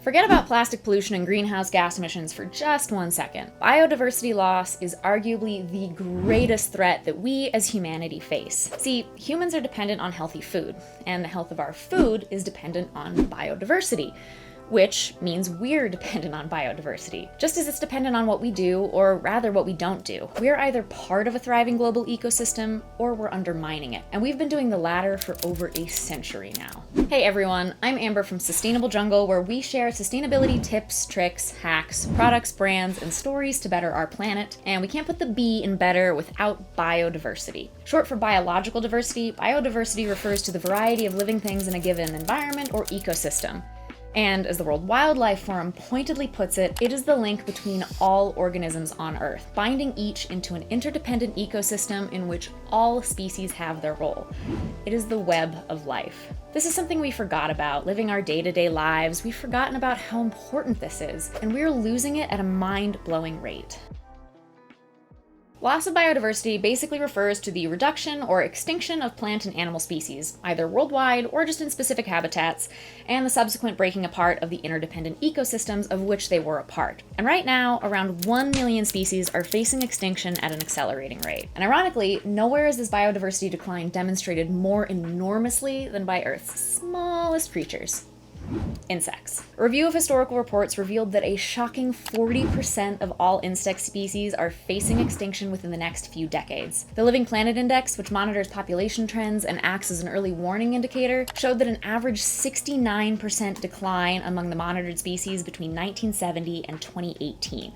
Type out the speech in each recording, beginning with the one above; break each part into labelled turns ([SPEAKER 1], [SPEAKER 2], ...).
[SPEAKER 1] Forget about plastic pollution and greenhouse gas emissions for just 1 second. Biodiversity loss is arguably the greatest threat that we as humanity face. See, humans are dependent on healthy food, and the health of our food is dependent on biodiversity, which means we're dependent on biodiversity, just as it's dependent on what we do, or rather what we don't do. We're either part of a thriving global ecosystem, or we're undermining it, and we've been doing the latter for over a century now. Hey everyone, I'm Amber from Sustainable Jungle, where we share sustainability tips, tricks, hacks, products, brands, and stories to better our planet, and we can't put the B in better without biodiversity. Short for biological diversity, biodiversity refers to the variety of living things in a given environment or ecosystem. And as the World Wildlife Forum pointedly puts it, it is the link between all organisms on Earth, binding each into an interdependent ecosystem in which all species have their role. It is the web of life. This is something we forgot about. Living our day-to-day lives, we've forgotten about how important this is, and we're losing it at a mind-blowing rate. Loss of biodiversity basically refers to the reduction or extinction of plant and animal species, either worldwide or just in specific habitats, and the subsequent breaking apart of the interdependent ecosystems of which they were a part. And right now, around 1 million species are facing extinction at an accelerating rate. And ironically, nowhere is this biodiversity decline demonstrated more enormously than by Earth's smallest creatures. Insects. A review of historical reports revealed that a shocking 40% of all insect species are facing extinction within the next few decades. The Living Planet Index, which monitors population trends and acts as an early warning indicator, showed that an average 69% decline among the monitored species between 1970 and 2018.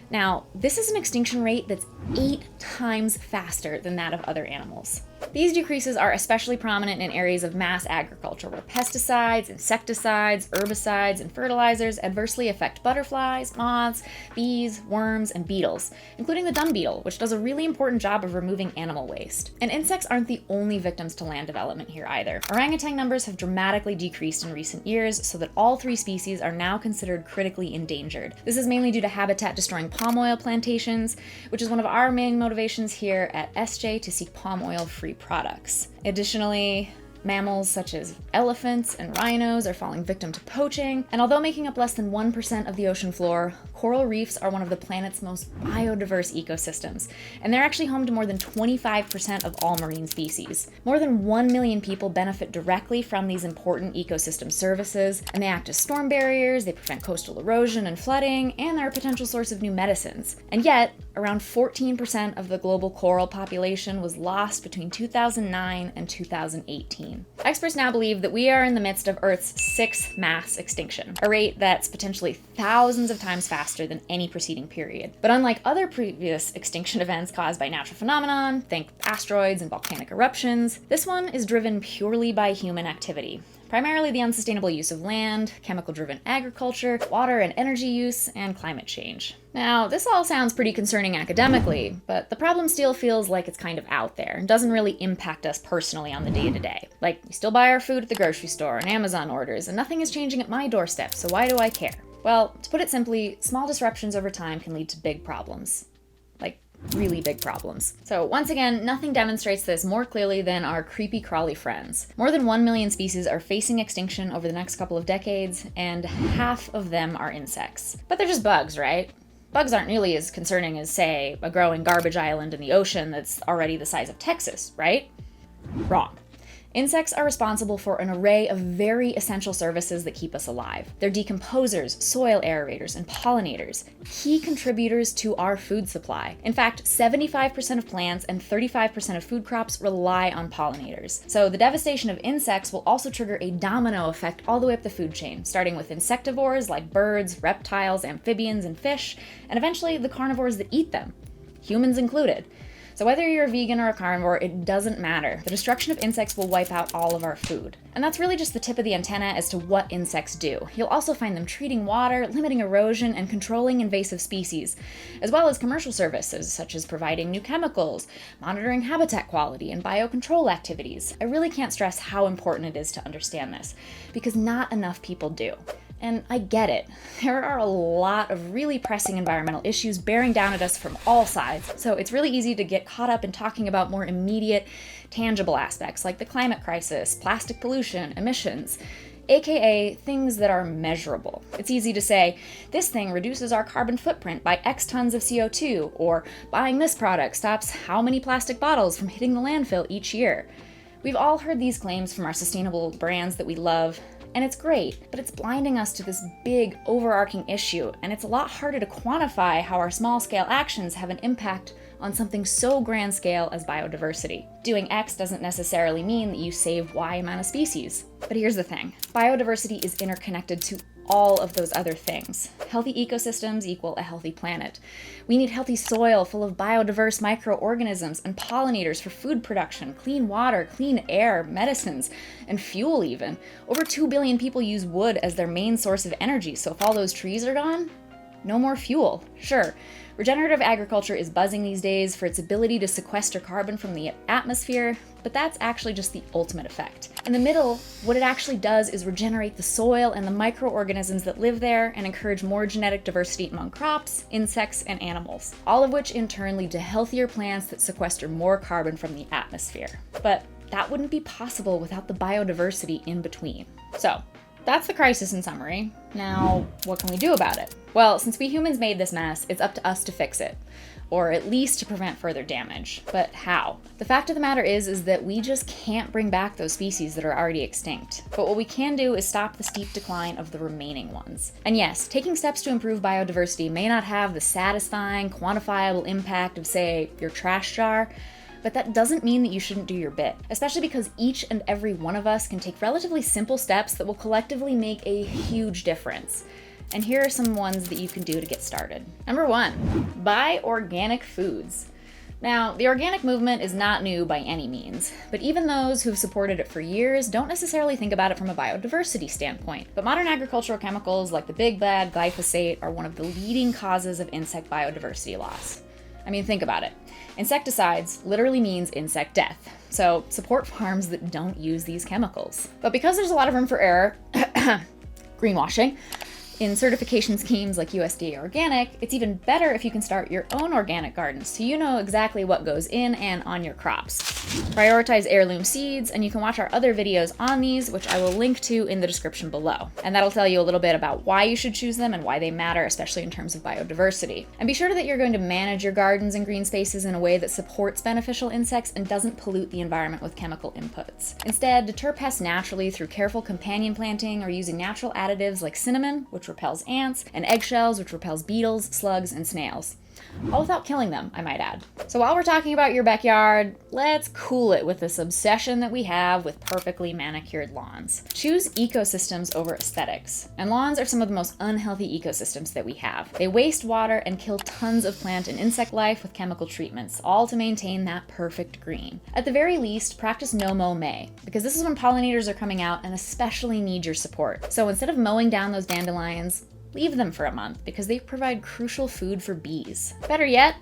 [SPEAKER 1] Now, this is an extinction rate that's 8 times faster than that of other animals. These decreases are especially prominent in areas of mass agriculture, where pesticides, insecticides, herbicides, and fertilizers adversely affect butterflies, moths, bees, worms, and beetles, including the dung beetle, which does a really important job of removing animal waste. And insects aren't the only victims to land development here either. Orangutan numbers have dramatically decreased in recent years, so that all 3 species are now considered critically endangered. This is mainly due to habitat-destroying palm oil plantations, which is one of our main motivations here at SJ to seek palm oil-free products. Additionally, mammals such as elephants and rhinos are falling victim to poaching, and although making up less than 1% of the ocean floor, coral reefs are one of the planet's most biodiverse ecosystems, and they're actually home to more than 25% of all marine species. More than 1 million people benefit directly from these important ecosystem services, and they act as storm barriers, they prevent coastal erosion and flooding, and they're a potential source of new medicines. And yet, around 14% of the global coral population was lost between 2009 and 2018. Experts now believe that we are in the midst of Earth's 6th mass extinction, a rate that's potentially thousands of times faster than any preceding period. But unlike other previous extinction events caused by natural phenomenon, think asteroids and volcanic eruptions, this one is driven purely by human activity. Primarily the unsustainable use of land, chemical-driven agriculture, water and energy use, and climate change. Now, this all sounds pretty concerning academically, but the problem still feels like it's kind of out there and doesn't really impact us personally on the day-to-day. Like, we still buy our food at the grocery store and Amazon orders, and nothing is changing at my doorstep, so why do I care? Well, to put it simply, small disruptions over time can lead to big problems. Like, really big problems. So once again, nothing demonstrates this more clearly than our creepy crawly friends. More than 1 million species are facing extinction over the next couple of decades, and half of them are insects. But they're just bugs, right? Bugs aren't nearly as concerning as, say, a growing garbage island in the ocean that's already the size of Texas, right? Wrong. Insects are responsible for an array of very essential services that keep us alive. They're decomposers, soil aerators, and pollinators, key contributors to our food supply. In fact, 75% of plants and 35% of food crops rely on pollinators. So the devastation of insects will also trigger a domino effect all the way up the food chain, starting with insectivores like birds, reptiles, amphibians, and fish, and eventually the carnivores that eat them, humans included. So whether you're a vegan or a carnivore, it doesn't matter. The destruction of insects will wipe out all of our food. And that's really just the tip of the antenna as to what insects do. You'll also find them treating water, limiting erosion, and controlling invasive species, as well as commercial services such as providing new chemicals, monitoring habitat quality, and biocontrol activities. I really can't stress how important it is to understand this, because not enough people do. And I get it. There are a lot of really pressing environmental issues bearing down at us from all sides, so it's really easy to get caught up in talking about more immediate, tangible aspects like the climate crisis, plastic pollution, emissions. aka things that are measurable. It's easy to say, this thing reduces our carbon footprint by X tons of CO2, or buying this product stops how many plastic bottles from hitting the landfill each year. We've all heard these claims from our sustainable brands that we love, and it's great, but it's blinding us to this big, overarching issue, and it's a lot harder to quantify how our small-scale actions have an impact on something so grand scale as biodiversity. Doing X doesn't necessarily mean that you save Y amount of species. But here's the thing. Biodiversity is interconnected to all of those other things. Healthy ecosystems equal a healthy planet. We need healthy soil full of biodiverse microorganisms and pollinators for food production, clean water, clean air, medicines, and fuel even. Over 2 billion people use wood as their main source of energy, so if all those trees are gone, no more fuel. Sure, regenerative agriculture is buzzing these days for its ability to sequester carbon from the atmosphere, but that's actually just the ultimate effect. In the middle, what it actually does is regenerate the soil and the microorganisms that live there and encourage more genetic diversity among crops, insects, and animals, all of which in turn lead to healthier plants that sequester more carbon from the atmosphere. But that wouldn't be possible without the biodiversity in between. So, that's the crisis in summary. Now, what can we do about it? Well, since we humans made this mess, it's up to us to fix it, or at least to prevent further damage. But how? The fact of the matter is that we just can't bring back those species that are already extinct. But what we can do is stop the steep decline of the remaining ones. And yes, taking steps to improve biodiversity may not have the satisfying, quantifiable impact of, say, your trash jar, but that doesn't mean that you shouldn't do your bit, especially because each and every one of us can take relatively simple steps that will collectively make a huge difference. And here are some ones that you can do to get started. Number 1, buy organic foods. Now, the organic movement is not new by any means, but even those who've supported it for years don't necessarily think about it from a biodiversity standpoint. But modern agricultural chemicals like the big bad glyphosate are one of the leading causes of insect biodiversity loss. I mean, think about it. Insecticides literally means insect death, so support farms that don't use these chemicals. But because there's a lot of room for error, greenwashing, in certification schemes like USDA Organic, it's even better if you can start your own organic garden so you know exactly what goes in and on your crops. Prioritize heirloom seeds, and you can watch our other videos on these, which I will link to in the description below. And that'll tell you a little bit about why you should choose them and why they matter, especially in terms of biodiversity. And be sure that you're going to manage your gardens and green spaces in a way that supports beneficial insects and doesn't pollute the environment with chemical inputs. Instead, deter pests naturally through careful companion planting or using natural additives like cinnamon, which repels ants, and eggshells, which repels beetles, slugs, and snails. All without killing them, I might add. So while we're talking about your backyard, let's cool it with this obsession that we have with perfectly manicured lawns. Choose ecosystems over aesthetics. And lawns are some of the most unhealthy ecosystems that we have. They waste water and kill tons of plant and insect life with chemical treatments, all to maintain that perfect green. At the very least, practice no mow May, because this is when pollinators are coming out and especially need your support. So instead of mowing down those dandelions, leave them for a month because they provide crucial food for bees. Better yet,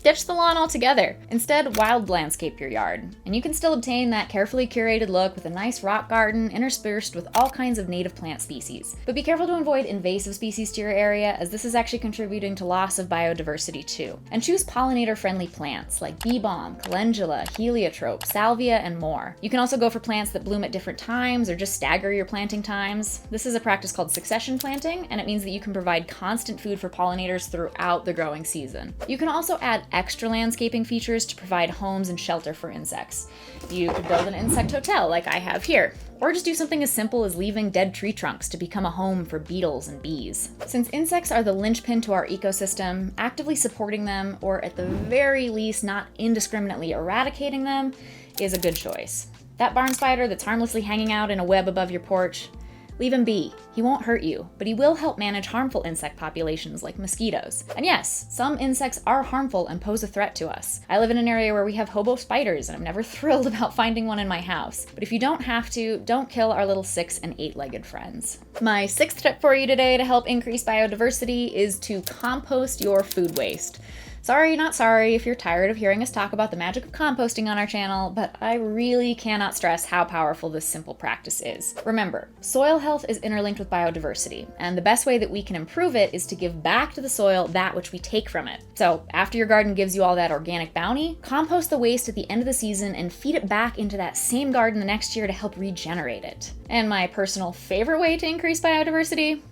[SPEAKER 1] ditch the lawn altogether. Instead, wild landscape your yard, and you can still obtain that carefully curated look with a nice rock garden interspersed with all kinds of native plant species. But be careful to avoid invasive species to your area, as this is actually contributing to loss of biodiversity too. And choose pollinator-friendly plants like bee balm, calendula, heliotrope, salvia, and more. You can also go for plants that bloom at different times or just stagger your planting times. This is a practice called succession planting, and it means that you can provide constant food for pollinators throughout the growing season. You can also add extra landscaping features to provide homes and shelter for insects. You could build an insect hotel like I have here, or just do something as simple as leaving dead tree trunks to become a home for beetles and bees. Since insects are the linchpin to our ecosystem, actively supporting them, or at the very least not indiscriminately eradicating them, is a good choice. That barn spider that's harmlessly hanging out in a web above your porch, leave him be. He won't hurt you, but he will help manage harmful insect populations like mosquitoes. And yes, some insects are harmful and pose a threat to us. I live in an area where we have hobo spiders, and I'm never thrilled about finding one in my house. But if you don't have to, don't kill our little 6- and 8-legged friends. My 6th tip for you today to help increase biodiversity is to compost your food waste. Sorry, not sorry if you're tired of hearing us talk about the magic of composting on our channel, but I really cannot stress how powerful this simple practice is. Remember, soil health is interlinked with biodiversity, and the best way that we can improve it is to give back to the soil that which we take from it. So after your garden gives you all that organic bounty, compost the waste at the end of the season and feed it back into that same garden the next year to help regenerate it. And my personal favorite way to increase biodiversity?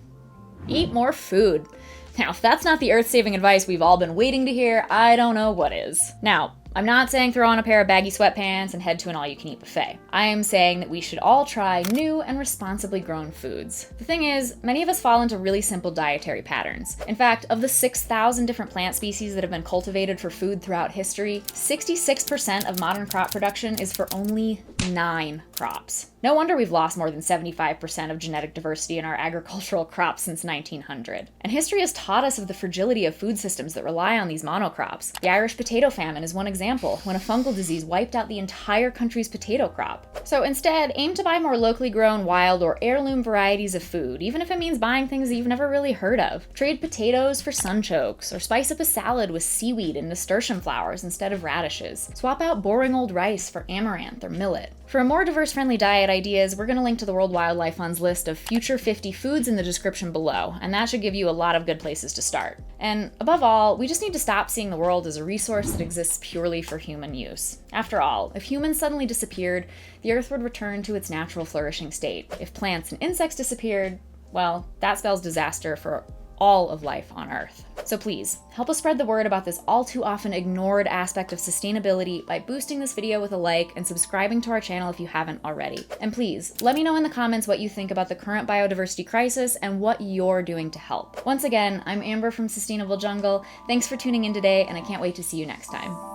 [SPEAKER 1] Eat more food. Now, if that's not the earth-saving advice we've all been waiting to hear, I don't know what is. Now, I'm not saying throw on a pair of baggy sweatpants and head to an all-you-can-eat buffet. I am saying that we should all try new and responsibly grown foods. The thing is, many of us fall into really simple dietary patterns. In fact, of the 6,000 different plant species that have been cultivated for food throughout history, 66% of modern crop production is for only 9 crops. No wonder we've lost more than 75% of genetic diversity in our agricultural crops since 1900. And history has taught us of the fragility of food systems that rely on these monocrops. The Irish potato famine is one example, when a fungal disease wiped out the entire country's potato crop. So instead, aim to buy more locally grown, wild, or heirloom varieties of food, even if it means buying things that you've never really heard of. Trade potatoes for sunchokes, or spice up a salad with seaweed and nasturtium flowers instead of radishes. Swap out boring old rice for amaranth or millet. For more diverse-friendly diet ideas, we're going to link to the World Wildlife Fund's list of Future 50 foods in the description below, and that should give you a lot of good places to start. And above all, we just need to stop seeing the world as a resource that exists purely for human use. After all, if humans suddenly disappeared, the Earth would return to its natural flourishing state. If plants and insects disappeared, well, that spells disaster for all of life on Earth. So please, help us spread the word about this all too often ignored aspect of sustainability by boosting this video with a like and subscribing to our channel if you haven't already. And please, let me know in the comments what you think about the current biodiversity crisis and what you're doing to help. Once again, I'm Amber from Sustainable Jungle. Thanks for tuning in today, and I can't wait to see you next time.